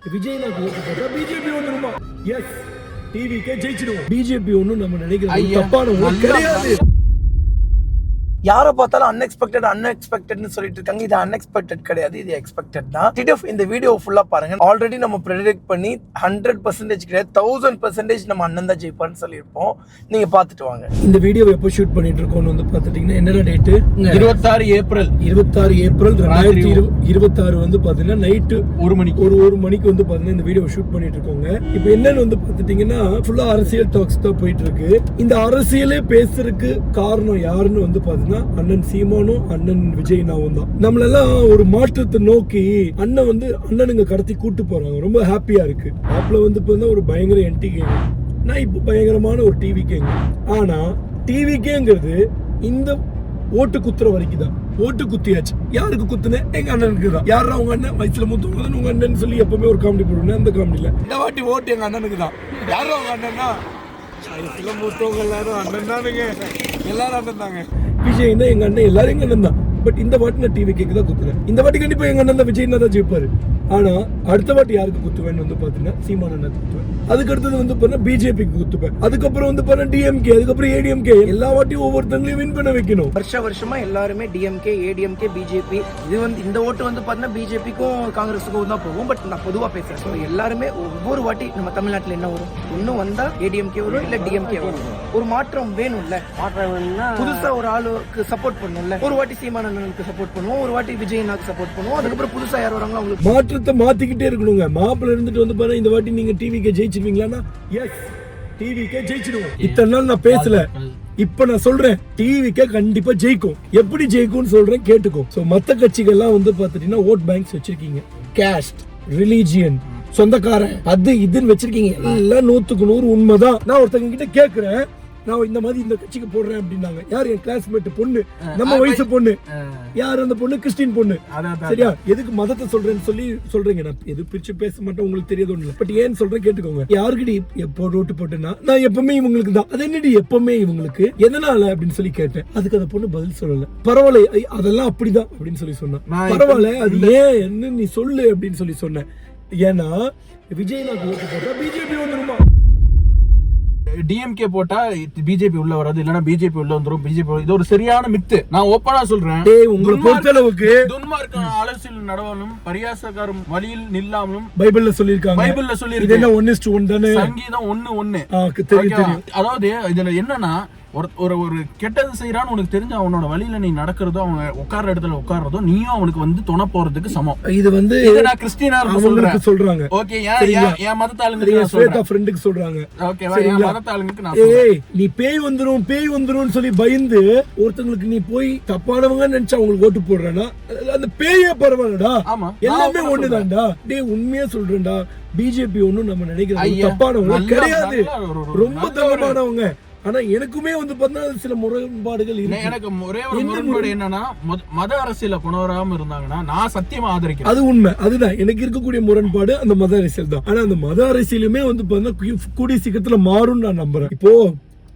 விஜய் நான் பிஜேபி வந்துருமா? எஸ், டிவிக்கே ஜெயிச்சிடுவோம். பிஜேபி ஒன்றும் நம்ம நினைக்கிறோம் தப்பான கிடையாது. யாரை பார்த்தாலும் அன்எக்ஸ்பெக்டட்னு சொல்லிட்டு இருக்காங்க. இது அன்எக்ஸ்பெக்டட் கிடையாது, இது எக்ஸ்பெக்டட் தான். டிடிஎஃப் இந்த வீடியோ ஃபுல்லா பாருங்க. ஆல்ரெடி நம்ம ப்ரெடிக்ட் பண்ணி 100% கிடையாது, 1000% நம்ம அண்ணன் தான் ஜெயிப்பார்னு சொல்லியிருப்போம். நீங்க பார்த்துட்டு வாங்க. இந்த வீடியோ எப்போ ஷூட் பண்ணிட்டு இருக்கோம்னு வந்து பார்த்துட்டீங்கன்னா என்னென்ன டேட்டு? 26 ஏப்ரல் 2026 வந்து பாத்தீங்கன்னா நைட்டு 1 மணிக்கு வந்து பாத்தீங்கன்னா இந்த வீடியோ ஷூட் பண்ணிட்டு இருக்கோங்க. இப்போ என்னன்னு வந்து பார்த்துட்டீங்கன்னா ஃபுல்லா அரசியல் டாக்ஸ் தான் போயிட்டு இருக்கு. இந்த அரசியலே பேசுறதுக்கு காரணம் யாருன்னு வந்து பாத்தீங்கன்னா அண்ணன் சீமானும் அண்ணன் விஜய்னாவும் தான். நம்மளெல்லாம் ஒரு மாற்றத்தை நோக்கி அண்ணனுங்க கடத்தி கூட்டு போறாங்க. ரொம்ப ஹாப்பியா இருக்கு. ஆப்ல வந்து ஒரு பயங்கர என்டி கேங்க, நான் இப்போ பயங்கரமான ஒரு டிவி கேங்க. ஆனா டிவி கேங்கிறது இந்த ஓட்டு குத்துற வரைக்கும் தான். ஓட்டு குத்தியாச்சு. யாருக்கு குத்துனேன்? எங்க அண்ணனுக்கு தான். யாரா உங்க அண்ணன்? வயசுல மூத்தவங்க உங்க அண்ணன் சொல்லி எப்பவுமே ஒரு காமெடி போடுவேன். அந்த காமெடியில இந்த வாட்டி ஓட்டு எங்க அண்ணனுக்கு தான். யாரா உங்க அண்ணன்னா? வயசுல மூத்தவங்க எல்லாரும் அண்ணன் தானுங்க, எல்லாரும் அண்ணன் தாங்க. விஜய்னா எங்க அண்ணன், எல்லாரும் எங்க அண்ணன் தான். பட் இந்த வாட்டி நான் டிவி கேக்கு தான் குத்துறேன். இந்த வாட்டி கண்டிப்பா எங்க அண்ணன் தான் விஜய்னா தான் ஜெயிப்பாரு. ஆனா அடுத்த வாட்டி யாருக்கு குத்துவேன்னு வந்து பாத்தீங்கன்னா சீமான அண்ணன் குத்துவேன். அதுக்கு அடுத்தது வந்து பாத்தீங்கன்னா பிஜேபிக்கு குத்துவேன். அதுக்கப்புறம் வந்து பாத்தீங்கன்னா டிஎம்கே, அதுக்கப்புறம் ஏடிஎம்கே. எல்லா வாட்டியும் ஒவ்வொருத்தங்களையும் வின் பண்ண வைக்கணும். வருஷமா எல்லாருமே டிஎம்கே, ஏடிஎம்கே, பிஜேபி. இது வந்து இந்த ஓட்டு வந்து பாத்தீங்கன்னா பிஜேபிக்கும் காங்கிரஸுக்கும் தான் போகும். பட் நான் பொதுவா பேசுறேன். எல்லாருமே ஒவ்வொரு வாட்டி நம்ம தமிழ்நாட்டுல என்ன வரும்? ஒன்னும் வந்தா ஏடிஎம்கே வரும், இல்ல டிஎம்கே வரும். ஒரு மாற்றம் வேணும்ல. புதுசா ஒரு ஆளுக்கு சப்போர்ட் பண்ணும்ல. ஒரு வாட்டி சீமான அண்ணனுக்கு சப்போர்ட் பண்ணுவோம், ஒரு வாட்டி விஜய்னாக்கு சப்போர்ட் பண்ணுவோம். அதுக்கப்புறம் புதுசா யார் வராங்களோ அவங்களுக்கு மாற்றத்தை மாத்திக்கிட்டே இருக்கணுங்க. மாப்பிள்ள இருந்துட்டு வந்து பாருங்க இந்த வாட்டி நீங்க டிவிக்கே ஜெயிச்சிருவீங்களான்னா எஸ், டிவிக்கே ஜெயிச்சிடுவோம். இத்தனை நாள் நான் பேசல, இப்ப நான் சொல்றேன் டிவிக்கே கண்டிப்பா ஜெயிக்கும். எப்படி ஜெயிக்கும்னு சொல்றேன், கேட்டுக்கோ. சோ மத்த கட்சிகள்லாம் வந்து பாத்துட்டீங்கன்னா ஓட் பேங்க்ஸ் வச்சிருக்கீங்க. கேஸ்ட், ரிலீஜியன், சொந்தக்காரன், அது இதுன்னு வச்சிருக்கீங்க. எல்லாம் 100க்கு 100 உண்மைதான். நான் ஒருத்தங்க கிட்ட கேக்குறேன், நான் இந்த மாதிரி இந்த கட்சிக்கு போடுறேன் அப்படின்னாங்க. யார்? என் கிளாஸ்மேட் பொண்ணு, நம்ம வயசு பொண்ணு. யார் அந்த பொண்ணு? கிறிஸ்டின் பொண்ணு. சரியா? எதுக்கு மதத்தை சொல்றேன்னு சொல்லி சொல்றீங்க. நான் எது பிரிச்சு பேச மாட்டேன், உங்களுக்கு தெரியாது ஒண்ணு. பட் ஏன்னு சொல்றேன் கேட்டுக்கோங்க. யாருக்குடி எப்போ ஓட்டு போட்டேன்னா நான் எப்பவுமே இவங்களுக்கு தான். அது என்னடி எப்பவுமே இவங்களுக்கு, எதனால அப்படின்னு சொல்லி கேட்டேன். அதுக்கு அந்த பொண்ணு பதில் சொல்லல. பரவாயில்ல, அதெல்லாம் அப்படிதான் அப்படின்னு சொல்லி சொன்னேன். பரவாயில்ல, அது ஏன் என்ன நீ சொல்லு அப்படின்னு சொல்லி சொன்னேன். ஏன்னா விஜய் நான் ஓட்டு போட்டா பிஜேபி வந்துருமா? டிஎம்கே போட்டா பிஜேபி உள்ள வராது, இல்லனா பிஜேபி உள்ள வந்துரும். பிஜேபி இது ஒரு சரியான மித்து. நான் ஓப்பனா சொல்றேன். உங்களை பொறுத்தளவுக்கு துன்மார்க்க அரசியல் நடவலும் பரியாசக்காரும் வழியில் நில்லாமலும் பைபிள்ல சொல்லிருக்காங்க. இது என்ன 1:1 தானே? சங்கீதம் 1:1. தெரியும். அதாவது இதுல என்னன்னா ஒரு கெட்டது செய்யறான்னு உனக்கு தெரிஞ்ச அவனோட வழியில நீ நடக்கிறதோ, அவன் உட்கார்ற இடத்துல உட்கார்றதோ, நீயும் அவனுக்கு வந்து துணை போறதுக்கு சமம். இது வந்து நான் கிறிஸ்டியனா சொல்றாங்க. ஓகே, என் மதத்தாளுங்க சொல்றாங்க. ஓகே, என் மதத்தாளுங்களுக்கு நான் நீ பேய் வந்துரும் சொல்லி பயந்து ஒருத்தங்களுக்கு நீ போய் தப்பானவங்க நினைச்சா அவங்களுக்கு ஓட்டு போடுறேன்னா அந்த பேயே பரவாயில்லடா, எல்லாமே ஒண்ணுதான்டா. டேய் உண்மையா சொல்றேன்டா, பிஜேபி ஒண்ணும் நம்ம நினைக்கிறோம் தப்பானவங்க கிடையாது, ரொம்ப தவறானவங்க. ஆனா எனக்குமே வந்து பார்த்தா சில முரண்பாடுகள் இருக்கு. எனக்கு ஒரே ஒரு முரண்பாடு என்னன்னா, மத அரசியல கொண்டு வராம இருந்தாங்கன்னா நான் சத்தியமா ஆதரிக்கிறேன். அது உண்மை, அதுதான் எனக்கு இருக்கக்கூடிய முரண்பாடு. அந்த மத அரசியல் தான். ஆனா அந்த மத அரசியலுமே வந்து பார்த்தா கூடிய சீக்கிரத்துல மாறும்னு நான் நம்புறேன். இப்போ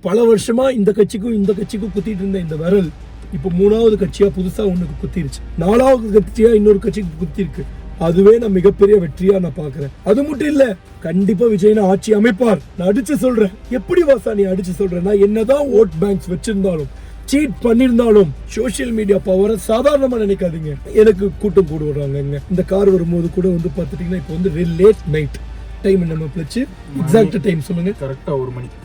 பல வருஷமா இந்த கட்சிக்கும் குத்திட்டு இருந்த இந்த விரல் இப்போ 3வது கட்சியா புதுசா ஒண்ணுக்கு குத்திருச்சு. 4வது கட்சியா இன்னொரு கட்சிக்கு குத்திருக்கு. அதுவே நான் மிகப்பெரிய வெற்றியா நான் பாக்குறேன். அது மட்டும் இல்ல, கண்டிப்பா விஜய் ஆட்சி அமைப்பார். நான் அடிச்சு சொல்றேன். எப்படி வாசா நீ அடிச்சு சொல்றேன்னா, என்னதான் ஓட் பேங்க்ஸ் வச்சிருந்தாலும், சீட் பண்ணிருந்தாலும், சோசியல் மீடியா பவரை சாதாரணமா நினைக்காதீங்க. எனக்கு கூட்டம் கூட வர்றாங்க. இந்த கார் வரும்போது கூட வந்து பாத்துட்டீங்கன்னா இப்போ வந்து லேட் நைட் டைம் நம்ம பிளச்சு எக்ஸாக்ட் டைம் சொல்லுங்க. கரெக்டா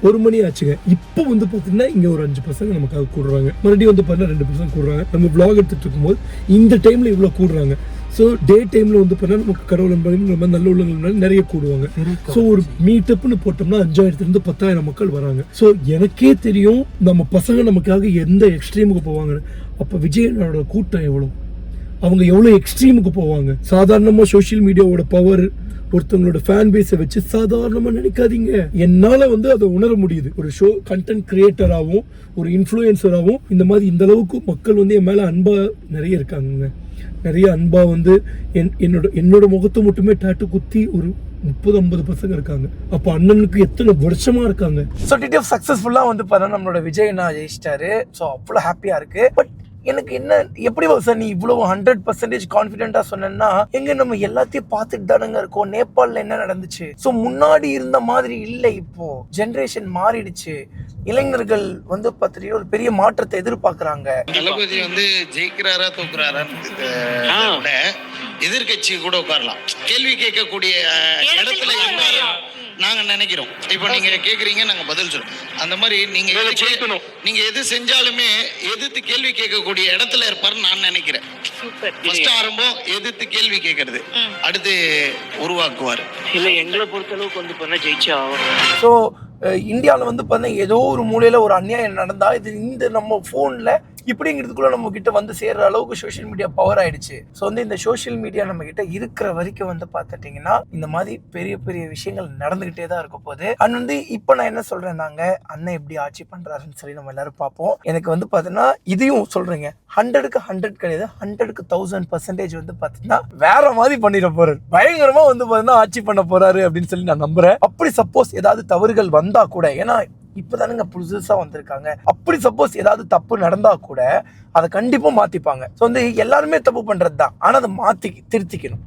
1 மணி ஆச்சுங்க. இப்போ வந்து பாத்தீங்கன்னா இங்க ஒரு 5 பசங்க நமக்காக கூடுறாங்க. மறுபடியும் வந்து பாத்தீங்கன்னா 2 பசங்க கூடுறாங்க. நம்ம vlog எடுத்துட்டு இருக்கும்போது இந்த டைம்ல இவ்வளவு கூடுறாங்க. ஸோ டே டைம்ல வந்து பார்த்தா நமக்கு கடவுள் நம்ம நல்ல உள்ளவங்களால நிறைய கூடுவாங்க. ஸோ ஒரு மீட்டப்னு போட்டோம்னா 5000 to 10,000 மக்கள் வராங்க. ஸோ எனக்கே தெரியும் நம்ம பசங்க நமக்காக எந்த எக்ஸ்ட்ரீமுக்கு போவாங்க. அப்போ விஜயனோட கூட்டம் எவ்வளோ, அவங்க எவ்வளோ எக்ஸ்ட்ரீமுக்கு போவாங்க. சாதாரணமா சோசியல் மீடியாவோட பவர், ஒருத்தவங்களோட ஃபேன் பேஸை வச்சு சாதாரணமா நினைக்காதீங்க. என்னால வந்து அதை உணர முடியுது. ஒரு ஷோ கண்டென்ட் கிரியேட்டராகவும் ஒரு இன்ஃப்ளூயன்சராகவும் இந்த மாதிரி இந்த அளவுக்கு மக்கள் வந்து என் மேல அன்பா நிறைய இருக்காங்க. நிறைய அன்பா வந்து என்னோட முகத்தை மட்டுமே டாட்டு குத்தி ஒரு 30-50 பசங்க இருக்காங்க. அப்ப அண்ணனுக்கு எத்தனை வருஷமா இருக்காங்க. ஸோ டிடிஎஃப் சக்சஸ்ஃபுல்லா வந்து பார்த்தா நம்மளோட விஜய் நான் ஜெயிச்சிட்டாரு. ஸோ அவ்வளோ ஹாப்பியா இருக்கு. பட் எனக்கு என்ன எப்படி சார் நீ இவ்வளவு 100% கான்பிடென்டா சொன்னா எங்க நம்ம எல்லாத்தையும் பார்த்துட்டு தானங்க இருக்கோம். நேபாளில் என்ன நடந்துச்சு? ஸோ முன்னாடி இருந்த மாதிரி இல்லை, இப்போ ஜெனரேஷன் மாறிடுச்சு. இளைஞர்கள் வந்து பார்த்துட்டு ஒரு பெரிய மாற்றத்தை எதிர்பார்க்கறாங்க. தளபதி வந்து ஜெயிக்கிறாரா தோக்குறாரான்னு எதிர்கட்சி கூட உட்காரலாம், கேள்வி கேட்கக்கூடிய இடத்துல இருந்தாரு நாங்க நினைக்கிறோம். இப்போ நீங்க கேக்குறீங்க, நாங்க பதில் சொல்றோம். அந்த மாதிரி நீங்க எது செஞ்சாலுமே எதிர்த்து கேள்வி கேட்கக்கூடிய இடத்துல இருப்பாருன்னு நான் நினைக்கிறேன். ஃபர்ஸ்ட் ஆரம்பம் எதிர்த்து கேள்வி கேட்கறது, அடுத்து உருவாக்குவார். இல்ல எங்களை பொறுத்தளவுக்கு வந்து பண்ண ஜெயிச்சா ஆகும். ஸோ இந்தியாவில் வந்து பார்த்தீங்கன்னா ஏதோ ஒரு மூலையில் ஒரு அநியாயம் நடந்தா இது இந்த நம்ம ஃபோனில் இப்படிங்கிறதுக்குள்ள நம்ம கிட்ட வந்து சேர்ற அளவுக்கு சோஷியல் மீடியா பவர் ஆயிடுச்சு. ஸோ வந்து இந்த சோஷியல் மீடியா நம்ம கிட்ட இருக்கிற வரைக்கும் வந்து பார்த்துட்டீங்கன்னா இந்த மாதிரி பெரிய பெரிய விஷயங்கள் நடந்துகிட்டே தான் இருக்க போகுது. அண்ட் வந்து இப்போ நான் என்ன சொல்றேன், நாங்க அண்ணன் எப்படி ஆட்சி பண்றாருன்னு சொல்லி நம்ம எல்லாரும் பார்ப்போம். எனக்கு வந்து பார்த்தீங்கன்னா இதையும் சொல்றேங்க, 100க்கு 100 கிடையாது, 100க்கு 1000% வந்து பார்த்தீங்கன்னா வேற மாதிரி பண்ணிட போறாரு, பயங்கரமா வந்து பார்த்தீங்கன்னா ஆட்சி பண்ண போறாரு அப்படின்னு சொல்லி நான் நம்புறேன். அப்படி சப்போஸ் ஏதாவது தவறுகள் வந்தா கூட, ஏன்னா இப்பதானுங்க புதுசா வந்திருக்காங்க, அப்படி சப்போஸ் ஏதாவது தப்பு நடந்தா கூட அதை கண்டிப்பா மாத்திப்பாங்க. ஸோ வந்து எல்லாருமே தப்பு பண்றது தான், ஆனா அதை மாத்தி திருத்திக்கணும்.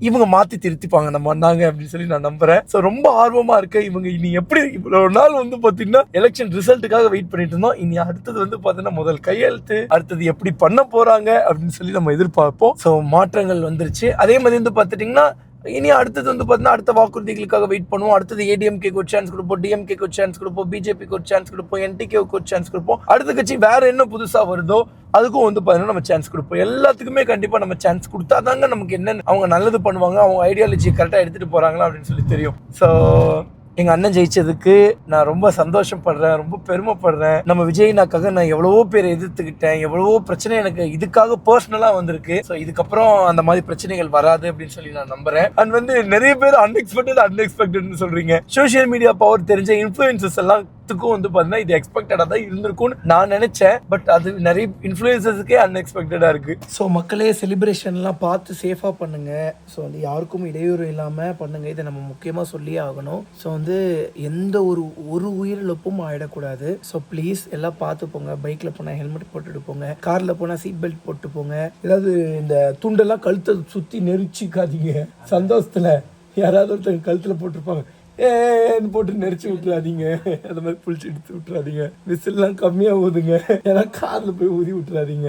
இவங்க மாத்தி திருத்திப்பாங்க நம்ம நாங்க அப்படின்னு சொல்லி நான் நம்புறேன். ஸோ ரொம்ப ஆர்வமா இருக்கு. இவங்க இனி எப்படி இவ்வளவு நாள் வந்து பாத்தீங்கன்னா எலெக்ஷன் ரிசல்ட்டுக்காக வெயிட் பண்ணிட்டு இருந்தோம். இனி அடுத்தது வந்து பாத்தீங்கன்னா முதல் கையெழுத்து, அடுத்தது எப்படி பண்ண போறாங்க அப்படின்னு சொல்லி நம்ம எதிர்பார்ப்போம். ஸோ மாற்றங்கள் வந்துருச்சு. அதே மாதிரி வந்து பாத்துட்டீங்கன்னா இனி அடுத்தது வந்து பார்த்தீங்கன்னா அடுத்த வாக்குறுதிகளுக்காக வெயிட் பண்ணுவோம். அடுத்தது ஏடிஎம்கேக்கு ஒரு சான்ஸ் கொடுப்போம், டிஎம்கேக்கு ஒரு சான்ஸ் கொடுப்போம், பிஜேபிக்கு ஒரு சான்ஸ் கொடுப்போம், என்டிகேவுக்கு ஒரு சான்ஸ் கொடுப்போம். அடுத்த கட்சி வேற என்ன புதுசா வருதோ அதுக்கும் வந்து பார்த்தீங்கன்னா நம்ம சான்ஸ் கொடுப்போம். எல்லாத்துக்குமே கண்டிப்பா நம்ம சான்ஸ் கொடுத்தா தாங்க நமக்கு என்ன அவங்க நல்லது பண்ணுவாங்க, அவங்க ஐடியாலஜி கரெக்டாக எடுத்துட்டு போறாங்களா அப்படின்னு சொல்லி தெரியும். ஸோ எங்க அண்ணன் ஜெயிச்சதுக்கு நான் ரொம்ப சந்தோஷப்படுறேன், ரொம்ப பெருமைப்படுறேன். நம்ம விஜய்னாக்காக நான் எவ்வளவோ பேரை எதிர்த்துக்கிட்டேன், எவ்வளவோ பிரச்சனை எனக்கு இதுக்காக பர்சனலா வந்திருக்கு. ஸோ இதுக்கப்புறம் அந்த மாதிரி பிரச்சனைகள் வராது அப்படின்னு சொல்லி நான் நம்புறேன். அண்ட் வந்து நிறைய பேர் அன்எக்ஸ்பெக்டட்னு சொல்றீங்க. சோஷியல் மீடியா பவர் தெரிஞ்ச இன்ஃபுளுசர்ஸ் எல்லாத்துக்கும் வந்து பாத்தீங்கன்னா இது எக்ஸ்பெக்டடா தான் இருந்திருக்கும்னு நான் நினைச்சேன். பட் அது நிறைய இன்ஃபுளுசர்ஸுக்கே அன்எக்ஸ்பெக்டடா இருக்கு. ஸோ மக்களே செலிப்ரேஷன்லாம் பார்த்து சேஃபா பண்ணுங்க. ஸோ வந்து யாருக்கும் இடையூறு இல்லாம பண்ணுங்க, இதை நம்ம முக்கியமா சொல்லியே ஆகணும். ஸோ வந்து எந்த ஒரு உயிரிழப்பும் ஆயிடக்கூடாது. ஸோ ப்ளீஸ் எல்லாம் பார்த்து போங்க. பைக்ல போனா ஹெல்மெட் போட்டுட்டு போங்க, கார்ல போனா சீட் பெல்ட் போட்டு போங்க. ஏதாவது இந்த துண்டெல்லாம் கழுத்தை சுத்தி நெரிச்சிக்காதீங்க. சந்தோஷத்துல யாராவது ஒருத்தங்க கழுத்துல போட்டிருப்பாங்க, ஏன்னு போட்டு நெரிச்சு விட்டுறாதீங்க. அந்த மாதிரி புளிச்சு எடுத்து விட்டுறாதீங்க. விசில்லாம் கம்மியா ஊதுங்க, ஏன்னா கார்ல போய் ஊதி விட்டுறாதீங்க.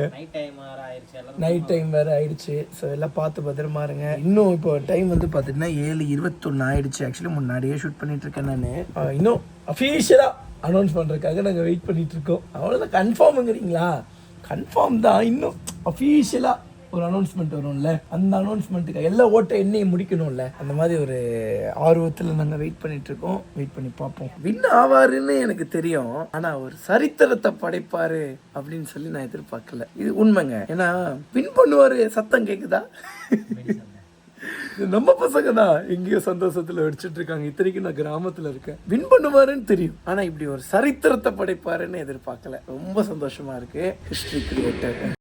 நைட் டைம் வேற ஆயிடுச்சு. ஸோ எல்லாம் பார்த்து பத்திரமா இருங்க. இன்னும் இப்போ டைம் வந்து பார்த்தீங்கன்னா 7:21 ஆயிடுச்சு. ஆக்சுவலி முன்னாடியே ஷூட் பண்ணிட்டு இருக்கேன் நான். இன்னும் அஃபீஷியலா அனௌன்ஸ் பண்றதுக்காக நாங்கள் வெயிட் பண்ணிட்டு இருக்கோம். அவ்வளோதான். கன்ஃபார்முங்கிறீங்களா? கன்ஃபார்ம் தான். இன்னும் அஃபீஷியலா ஒரு அனௌன்ஸ்மெண்ட் வரும்ல, அந்த அனௌன்ஸ்மெண்ட்டுக்கு எல்லா ஓட்டை எண்ணையும் முடிக்கணும்ல, அந்த மாதிரி ஒரு ஆர்வத்தில் நாங்கள் வெயிட் பண்ணிட்டு இருக்கோம். வெயிட் பண்ணி பார்ப்போம். வின் ஆவாருன்னு எனக்கு தெரியும், ஆனா ஒரு சரித்திரத்தை படைப்பாரு அப்படின்னு சொல்லி நான் எதிர்பார்க்கல. இது உண்மைங்க. ஏன்னா வின் பண்ணுவாரு சத்தம் கேக்குதா? நம்ம பசங்க தான் எங்கேயோ சந்தோஷத்துல வெடிச்சிட்டு இருக்காங்க. இத்தனைக்கும் நான் கிராமத்துல இருக்கேன். வின் பண்ணுவாருன்னு தெரியும், ஆனா இப்படி ஒரு சரித்திரத்தை படைப்பாருன்னு எதிர்பார்க்கல. ரொம்ப சந்தோஷமா இருக்கு. History creator